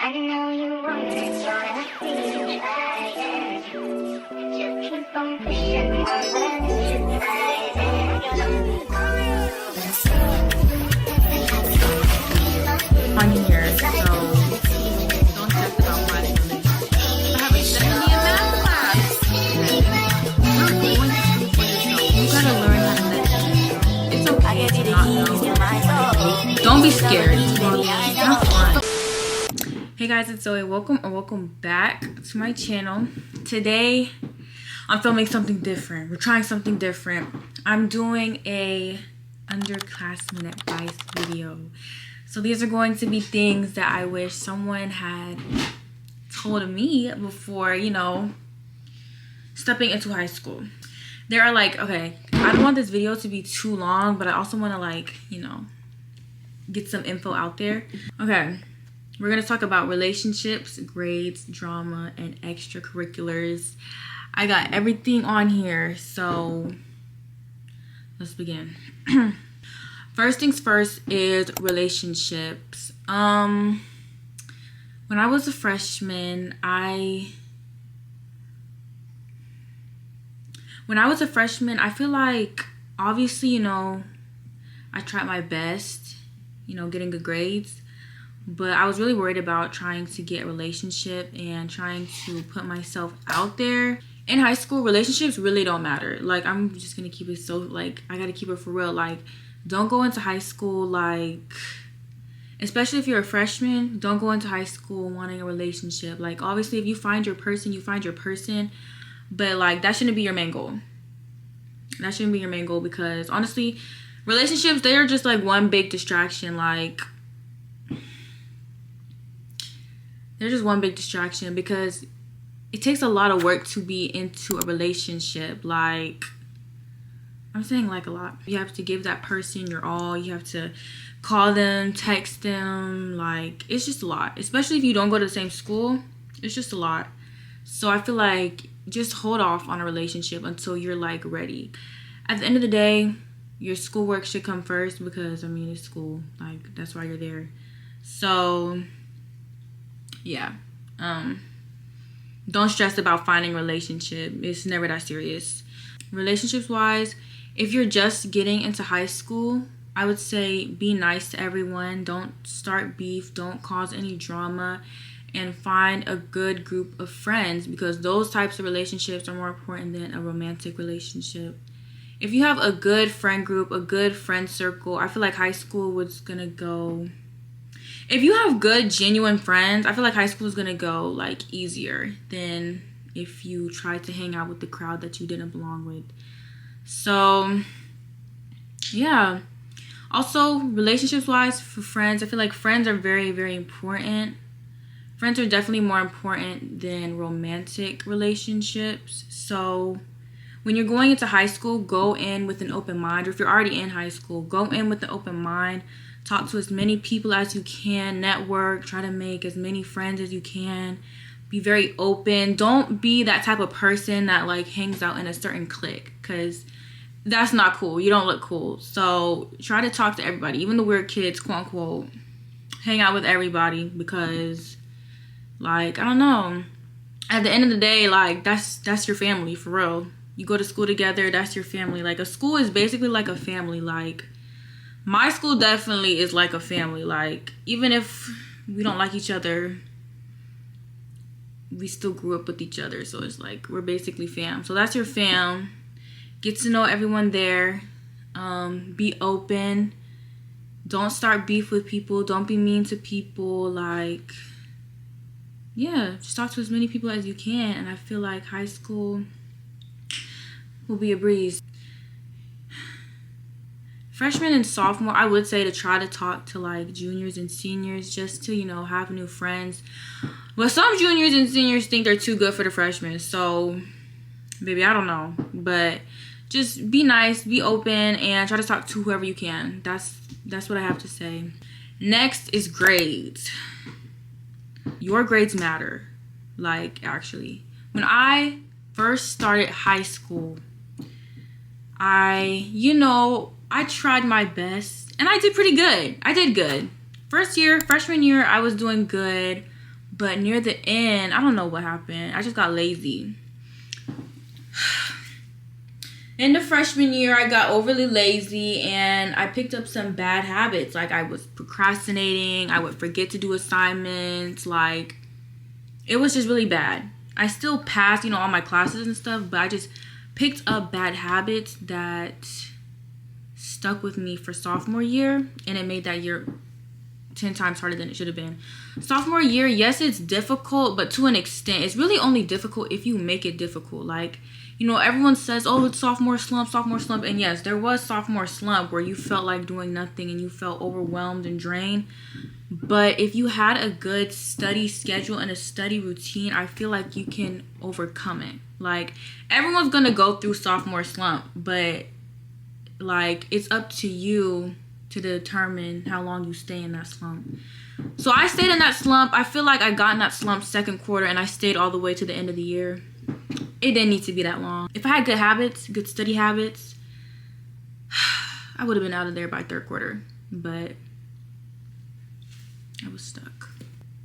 I know you want it, so I see you try it. Just keep on pushing on the on here, so don't stress about finding a relationship. I have a 70 in math class. You're going to school for yourself. You gotta learn how to let it's okay to not know. Don't be scared. Have fun. Hey guys, it's Zoe. Welcome back to my channel. Today I'm filming something different. We're trying something different. I'm doing a underclassmen advice video. So these are going to be things that I wish someone had told me before, you know, stepping into high school. There are okay, I don't want this video to be too long, but I also want to you know, get some info out there. Okay, we're going to talk about relationships, grades, drama, and extracurriculars. I got everything on here, so let's begin. First things first is relationships. When I was a freshman, I feel like, obviously, you know, I tried my best, you know, getting good grades, but I was really worried about trying to get a relationship and trying to put myself out there. In high school, relationships really don't matter. I'm just gonna keep it so, I gotta keep it for real. Don't go into high school, especially if you're a freshman, don't go into high school wanting a relationship. Obviously, if you find your person, you find your person. But, that shouldn't be your main goal. That shouldn't be your main goal because, honestly, relationships, they are just, one big distraction. They're just one big distraction because it takes a lot of work to be into a relationship. I'm saying a lot. You have to give that person your all. You have to call them, text them. It's just a lot. Especially if you don't go to the same school. It's just a lot. So I feel just hold off on a relationship until you're ready. At the end of the day, your schoolwork should come first because, I mean, it's school. That's why you're there. So, yeah. Don't stress about finding a relationship. It's never that serious. Relationships wise, if you're just getting into high school, I would say be nice to everyone. Don't start beef. Don't cause any drama. And find a good group of friends because those types of relationships are more important than a romantic relationship. If you have a good friend group, a good friend circle, I feel like high school was going to go... If you have good, genuine friends, I feel like high school is going to go, easier than if you try to hang out with the crowd that you didn't belong with. So, yeah. Also, relationships-wise, for friends, I feel like friends are very, very important. Friends are definitely more important than romantic relationships. So, when you're going into high school, go in with an open mind. Or if you're already in high school, go in with an open mind. Talk to as many people as you can. Network. Try to make as many friends as you can. Be very open. Don't be that type of person that hangs out in a certain clique, because that's not cool. You don't look cool. So try to talk to everybody, even the weird kids, quote unquote. Hang out with everybody because, I don't know. At the end of the day, that's your family for real. You go to school together. That's your family. A school is basically a family. My school definitely is a family. Even if we don't like each other, we still grew up with each other. So it's we're basically fam. So that's your fam. Get to know everyone there. Be open. Don't start beef with people. Don't be mean to people. Yeah, just talk to as many people as you can. And I feel like high school will be a breeze. Freshman and sophomore, I would say to try to talk to juniors and seniors just to, you know, have new friends. But some juniors and seniors think they're too good for the freshmen. So, baby, I don't know. But just be nice, be open, and try to talk to whoever you can. That's what I have to say. Next is grades. Your grades matter. Actually. When I first started high school, I tried my best and I did pretty good. I did good. Freshman year, I was doing good. But near the end, I don't know what happened. I just got lazy. In the freshman year, I got overly lazy and I picked up some bad habits. Like, I was procrastinating. I would forget to do assignments. Like, it was just really bad. I still passed, all my classes and stuff, but I just picked up bad habits that stuck with me for sophomore year, and it made that year 10 times harder than it should have been. Sophomore year, yes, it's difficult, but to an extent. It's really only difficult if you make it difficult. Like, everyone says, oh, it's sophomore slump. And yes, there was sophomore slump where you felt like doing nothing and you felt overwhelmed and drained. But if you had a good study schedule and a study routine, I feel like you can overcome it. Like, everyone's going to go through sophomore slump, but like, it's up to you to determine how long you stay in that slump. So I stayed in that slump. I feel like I got in that slump second quarter and I stayed all the way to the end of the year. It didn't need to be that long. If I had good habits, good study habits, I would have been out of there by third quarter. But I was stuck.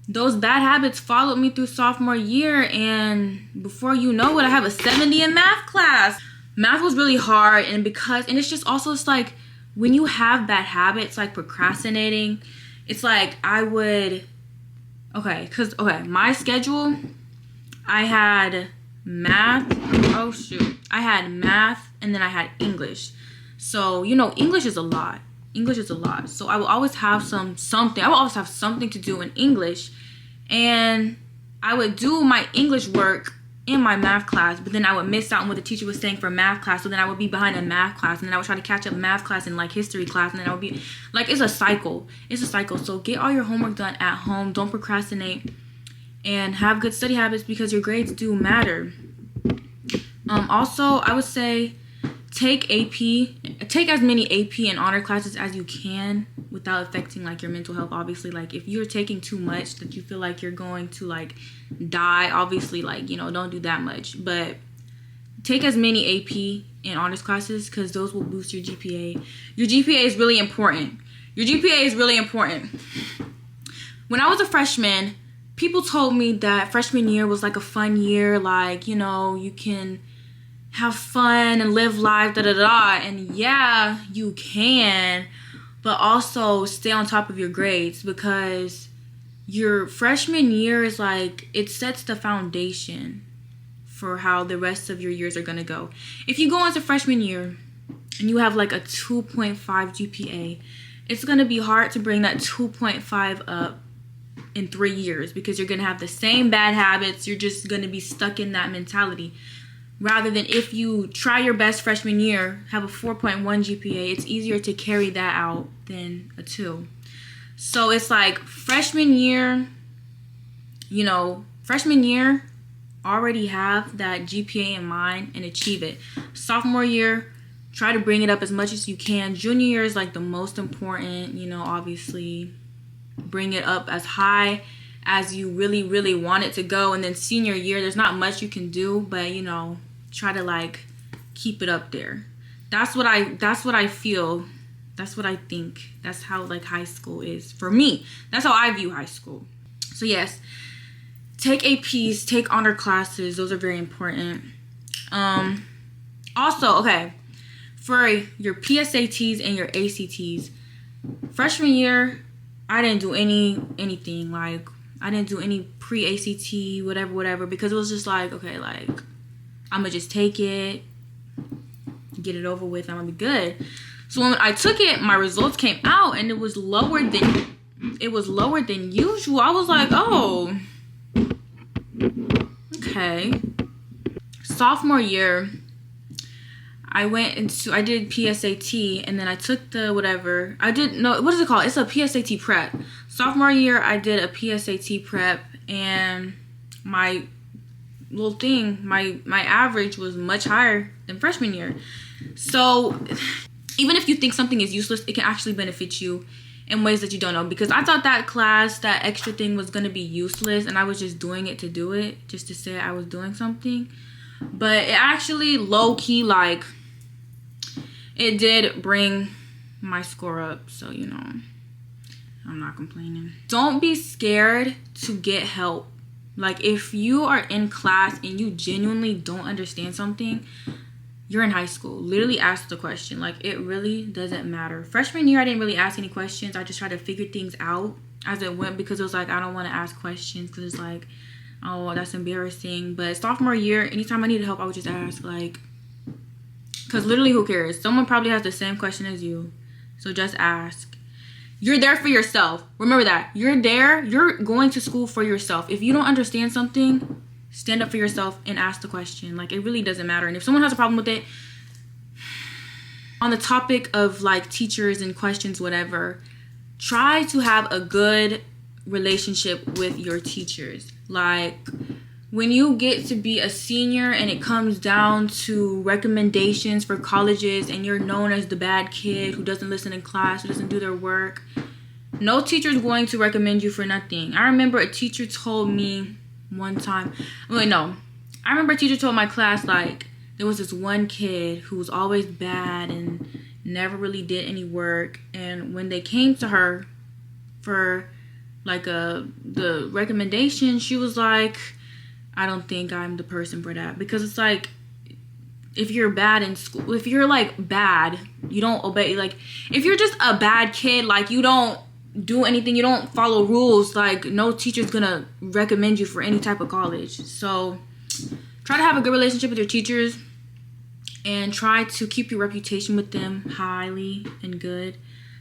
Those bad habits followed me through sophomore year, and before you know it, I have a 70 in math class. Math was really hard, and it's just also, it's like, when you have bad habits like procrastinating, it's like my schedule, I had math, I had math, and then I had English. So, English is a lot. So I will always have something to do in English, and I would do my English work in my math class, but then I would miss out on what the teacher was saying for math class, so then I would be behind in math class, and then I would try to catch up math class and like history class, and then I would be like, it's a cycle. So get all your homework done at home, don't procrastinate, and have good study habits because your grades do matter. Also, I would say take as many AP and honor classes as you can without affecting like your mental health. Obviously, like, if you're taking too much that you feel like you're going to like die, obviously, like, don't do that much, but take as many AP and honors classes because those will boost your GPA. Your GPA is really important. When I was a freshman, people told me that freshman year was like a fun year, like, you can have fun and live life, and yeah, you can, but also stay on top of your grades, because your freshman year is like, it sets the foundation for how the rest of your years are gonna go. If you go into freshman year and you have like a 2.5 GPA, it's gonna be hard to bring that 2.5 up in 3 years, because you're gonna have the same bad habits. You're just gonna be stuck in that mentality. Rather than if you try your best freshman year, have a 4.1 GPA, it's easier to carry that out than a 2. So it's like freshman year, already have that GPA in mind and achieve it. Sophomore year, try to bring it up as much as you can. Junior year is like the most important, obviously bring it up as high as you really, really want it to go. And then senior year, there's not much you can do, but try to like keep it up there. That's what I feel. That's what I think. That's how like high school is for me. That's how I view high school. So yes, take APs, take honor classes. Those are very important. Also, okay, for your PSATs and your ACTs, freshman year, I didn't do anything. Like, I didn't do any pre-ACT, whatever, because it was just like, okay, like, I'm gonna just take it, get it over with, I'm gonna be good. So when I took it, my results came out and it was lower than usual. I was like, oh, okay. Sophomore year, I did PSAT, and then I took the whatever. What is it called? It's a PSAT prep. Sophomore year, I did a PSAT prep, and my little thing, my average was much higher than freshman year. So even if you think something is useless, it can actually benefit you in ways that you don't know. Because I thought that class, that extra thing was going to be useless, and I was just doing it to do it, just to say I was doing something. But it actually, low-key, like, it did bring my score up. So, I'm not complaining. Don't be scared to get help. Like, if you are in class and you genuinely don't understand something, you're in high school. Literally ask the question. Like, it really doesn't matter. Freshman year, I didn't really ask any questions. I just tried to figure things out as it went, because it was like, I don't want to ask questions because it's like, oh, that's embarrassing. But sophomore year, anytime I needed help, I would just ask. Like, because literally, who cares? Someone probably has the same question as you. So just ask. You're there for yourself. Remember that. You're there. You're going to school for yourself. If you don't understand something, stand up for yourself and ask the question. Like, it really doesn't matter. And if someone has a problem with it, on the topic of like teachers and questions, whatever, try to have a good relationship with your teachers. Like, when you get to be a senior and it comes down to recommendations for colleges and you're known as the bad kid who doesn't listen in class, who doesn't do their work, no teacher is going to recommend you for nothing. I remember a teacher told me one time, I remember a teacher told my class, like, there was this one kid who was always bad and never really did any work. And when they came to her for like the recommendation, she was like, I don't think I'm the person for that. Because it's like, if you're bad in school, if you're like bad, you don't obey, like if you're just a bad kid, like you don't do anything, you don't follow rules, like no teacher's gonna recommend you for any type of college. So try to have a good relationship with your teachers and try to keep your reputation with them highly and good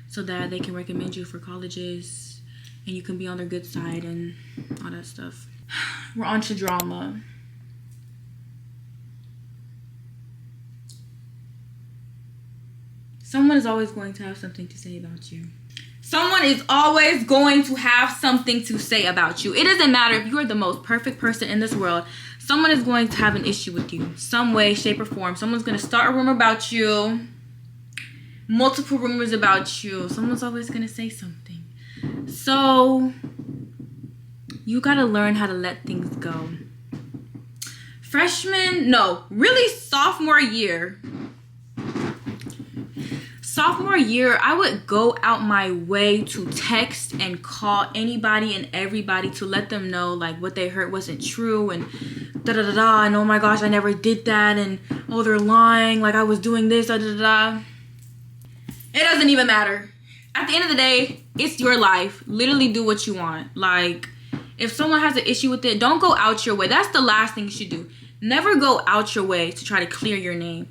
so that they can recommend you for colleges and you can be on their good side and all that stuff. We're on to drama. Someone is always going to have something to say about you. Someone is always going to have something to say about you. It doesn't matter if you are the most perfect person in this world. Someone is going to have an issue with you. Some way, shape, or form. Someone's going to start a rumor about you. Multiple rumors about you. Someone's always going to say something. So you got to learn how to let things go. Sophomore year, I would go out my way to text and call anybody and everybody to let them know like what they heard wasn't true and da-da-da-da, and oh my gosh, I never did that, and oh, they're lying, like I was doing this, da-da-da-da. It doesn't even matter. At the end of the day, it's your life. Literally do what you want. Like, if someone has an issue with it, don't go out your way. That's the last thing you should do. Never go out your way to try to clear your name.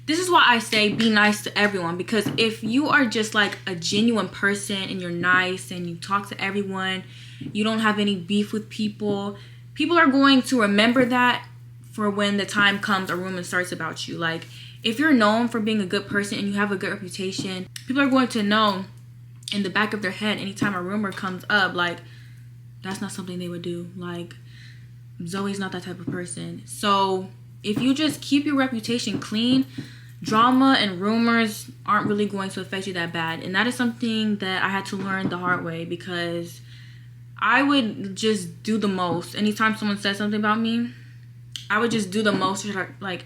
This is why I say be nice to everyone, because if you are just like a genuine person and you're nice and you talk to everyone, you don't have any beef with people, people are going to remember that for when the time comes a rumor starts about you. Like, if you're known for being a good person and you have a good reputation, people are going to know in the back of their head anytime a rumor comes up, like, that's not something they would do. Like, Zoe's not that type of person. So if you just keep your reputation clean, drama and rumors aren't really going to affect you that bad. And that is something that I had to learn the hard way, because I would just do the most. Anytime someone said something about me, I would just do the most to try, like,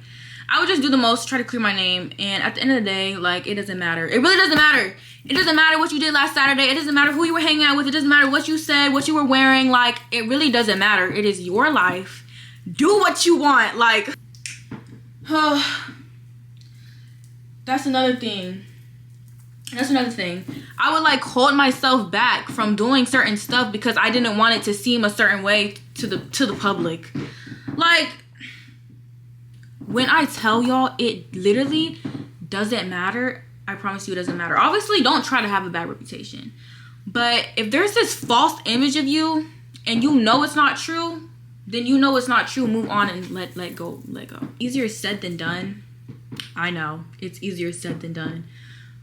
I would just do the most to try to clear my name. And at the end of the day, like, it doesn't matter. It really doesn't matter. It doesn't matter what you did last Saturday. It doesn't matter who you were hanging out with. It doesn't matter what you said, what you were wearing. Like, it really doesn't matter. It is your life. Do what you want. Like, that's another thing. I would like hold myself back from doing certain stuff because I didn't want it to seem a certain way to the public. Like, when I tell y'all, it literally doesn't matter. I promise you it doesn't matter. Obviously, don't try to have a bad reputation. But if there's this false image of you and you know it's not true, then you know it's not true. Move on and let go. Easier said than done. I know. It's easier said than done.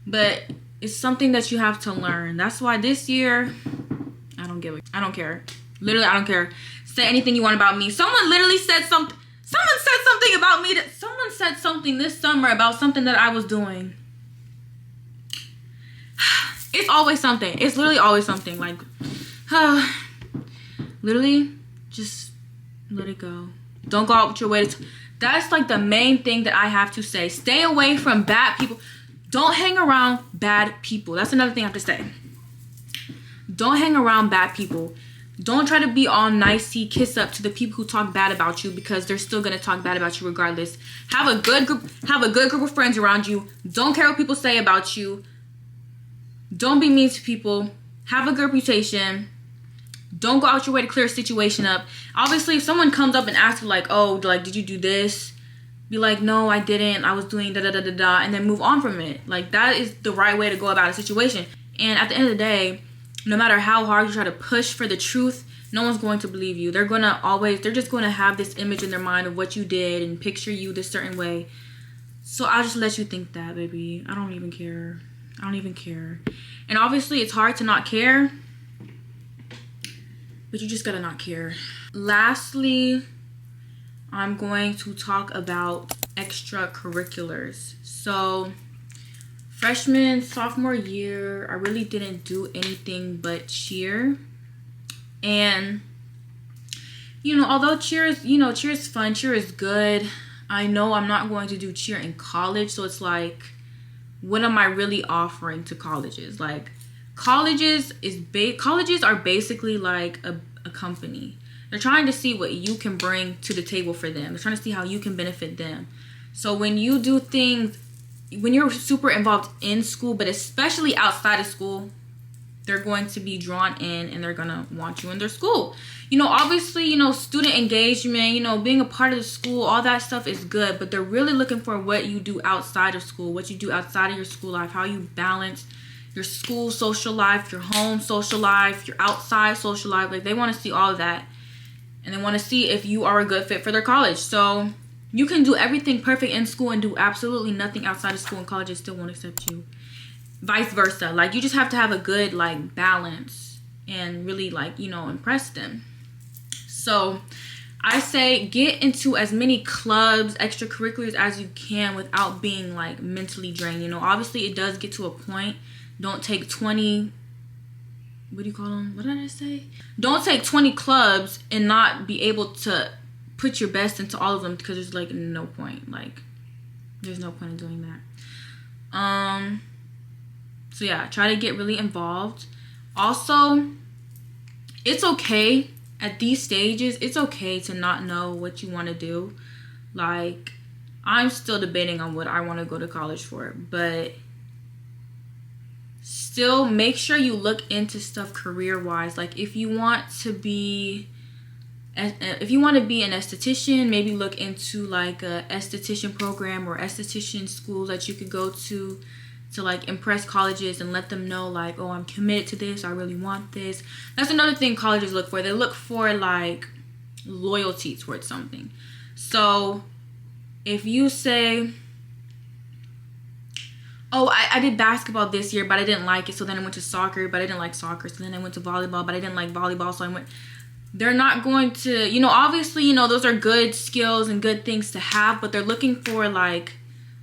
But it's something that you have to learn. That's why this year, I don't care. Literally, I don't care. Say anything you want about me. Someone literally said something. Someone said something about me. Someone said something this summer about something that I was doing. It's always something. It's literally always something. Like, literally, just let it go. Don't go out your way. That's like the main thing that I have to say. Stay away from bad people. Don't hang around bad people. That's another thing I have to say. Don't hang around bad people. Don't try to be all nicey, kiss up to the people who talk bad about you, because they're still gonna talk bad about you regardless. Have a good group of friends around you. Don't care what people say about you. Don't be mean to people. Have a good reputation. Don't go out your way to clear a situation up. Obviously, if someone comes up and asks you like, oh, like, did you do this? Be like, no, I didn't. I was doing da da da da da, and then move on from it. Like, that is the right way to go about a situation. And at the end of the day, no matter how hard you try to push for the truth, no one's going to believe you. They're just going to have this image in their mind of what you did and picture you this certain way. So I'll just let you think that, baby. I don't even care. I don't even care. And obviously, it's hard to not care, but you just gotta not care. Lastly, I'm going to talk about extracurriculars. So freshman, sophomore year, I really didn't do anything but cheer. And, you know, although cheer is fun, cheer is good. I know I'm not going to do cheer in college. So it's like, what am I really offering to colleges? Like, colleges are basically like a company. They're trying to see what you can bring to the table for them. They're trying to see how you can benefit them. So when you do things, when you're super involved in school, but especially outside of school, they're going to be drawn in and they're going to want you in their school. You know, obviously, you know, student engagement, you know, being a part of the school, all that stuff is good, but they're really looking for what you do outside of school, what you do outside of your school life, how you balance your school social life, your home social life, your outside social life. Like, they want to see all of that, and they want to see if you are a good fit for their college. So you can do everything perfect in school and do absolutely nothing outside of school, and colleges still won't accept you. Vice versa. Like, you just have to have a good, like, balance and really, like, you know, impress them. So I say get into as many clubs, extracurriculars as you can without being, like, mentally drained. You know, obviously it does get to a point. Don't take 20, what do you call them? What did I say? Don't take 20 clubs and not be able to put your best into all of them, because there's, like, no point. Like, there's no point in doing that. So yeah, try to get really involved. Also, it's okay at these stages. It's okay to not know what you want to do. Like, I'm still debating on what I want to go to college for, but still make sure you look into stuff career-wise. Like, if you want to be an esthetician, maybe look into like a esthetician program or esthetician schools that you could go to like impress colleges and let them know, like, oh, I'm committed to this, I really want this. That's another thing colleges look for. They look for, like, loyalty towards something. So if you say, oh, I did basketball this year, but I didn't like it, so then I went to soccer, but I didn't like soccer, so then I went to volleyball, but I didn't like volleyball, so I went. They're not going to, you know, obviously, you know, those are good skills and good things to have, but they're looking for, like,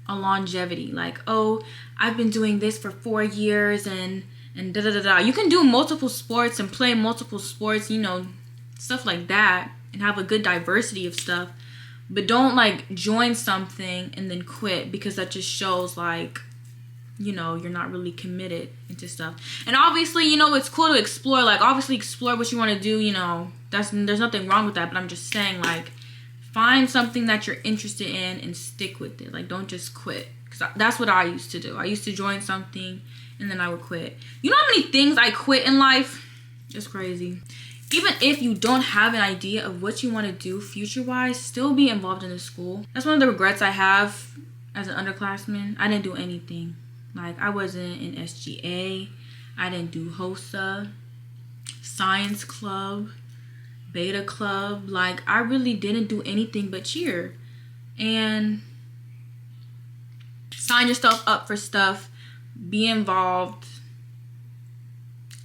a longevity. Like, oh, I've been doing this for 4 years and da da da da. You can do multiple sports and play multiple sports, you know, stuff like that, and have a good diversity of stuff. But don't, like, join something and then quit, because that just shows, like, you know, you're not really committed into stuff. And obviously, you know, it's cool to explore. Like, obviously explore what you want to do, you know. There's nothing wrong with that, but I'm just saying, like, find something that you're interested in and stick with it. Like, don't just quit. Because that's what I used to do. I used to join something and then I would quit. You know how many things I quit in life? It's crazy. Even if you don't have an idea of what you want to do future-wise, still be involved in the school. That's one of the regrets I have as an underclassman. I didn't do anything. Like, I wasn't in SGA. I didn't do HOSA, science club, beta club. Like, I really didn't do anything but cheer. And sign yourself up for stuff. Be involved.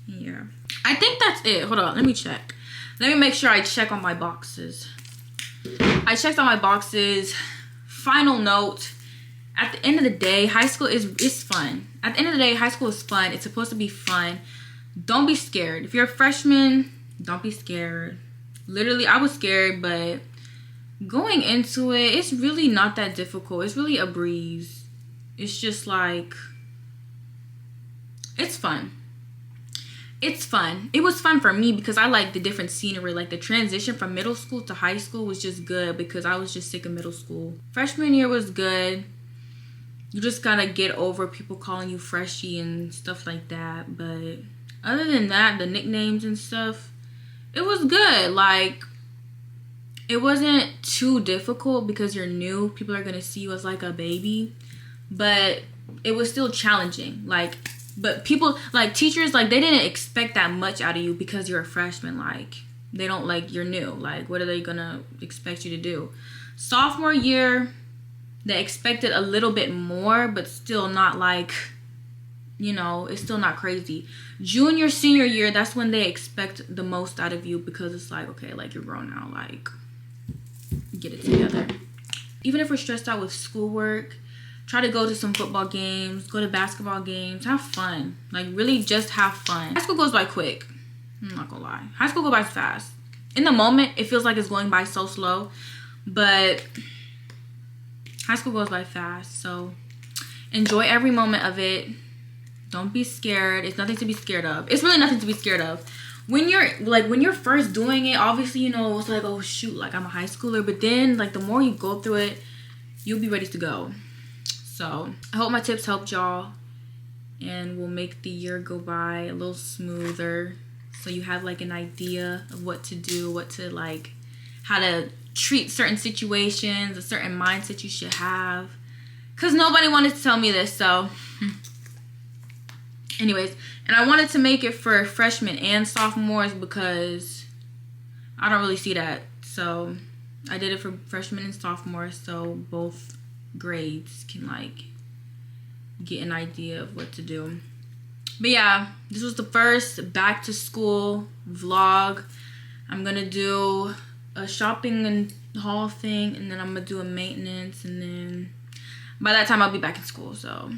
Yeah. I think that's it. Hold on. Let me check. Let me make sure I check on my boxes. I checked on my boxes. Final note. At the end of the day, high school is fun. At the end of the day, high school is fun. It's supposed to be fun. Don't be scared. If you're a freshman, don't be scared. Literally, I was scared, but going into it, it's really not that difficult. It's really a breeze. It's just like, it's fun. it's fun. It was fun for me because I like the different scenery. Like the transition from middle school to high school was just good because I was just sick of middle school. Freshman year was good. You just gotta get over people calling you freshie and stuff like that. But other than that, the nicknames and stuff, it was good. Like, it wasn't too difficult because you're new. People are gonna see you as like a baby. But it was still challenging. Like, but people, like teachers, like they didn't expect that much out of you because you're a freshman. Like, they don't, like, you're new. Like, what are they gonna expect you to do? Sophomore year, they expected a little bit more, but still not like, you know, it's still not crazy. Junior, senior year, that's when they expect the most out of you because it's like, okay, like you're grown now, like get it together. Even if we're stressed out with schoolwork, try to go to some football games, go to basketball games, have fun. Like, really just have fun. High school goes by quick. I'm not gonna lie. High school goes by fast. In the moment, it feels like it's going by so slow, but high school goes by fast. So enjoy every moment of it. Don't be scared. It's nothing to be scared of. It's really nothing to be scared of. When you're first doing it, obviously, you know, it's like, oh shoot, like I'm a high schooler. But then, like, the more you go through it, you'll be ready to go. So I hope my tips helped y'all and will make the year go by a little smoother, so you have like an idea of what to do, what to like, how to treat certain situations, a certain mindset you should have, because nobody wanted to tell me this. So anyways, and I wanted to make it for freshmen and sophomores because I don't really see that. So I did it for freshmen and sophomores, so both grades can like get an idea of what to do. But yeah, this was the first back to school vlog. I'm gonna do a shopping and haul thing, and then I'm gonna do a maintenance, and then by that time I'll be back in school. So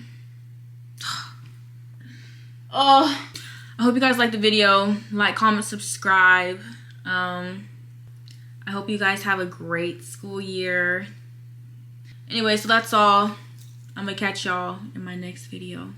oh, I hope you guys liked the video. Like, comment, subscribe. I hope you guys have a great school year. Anyway, so that's all. I'm gonna catch y'all in my next video.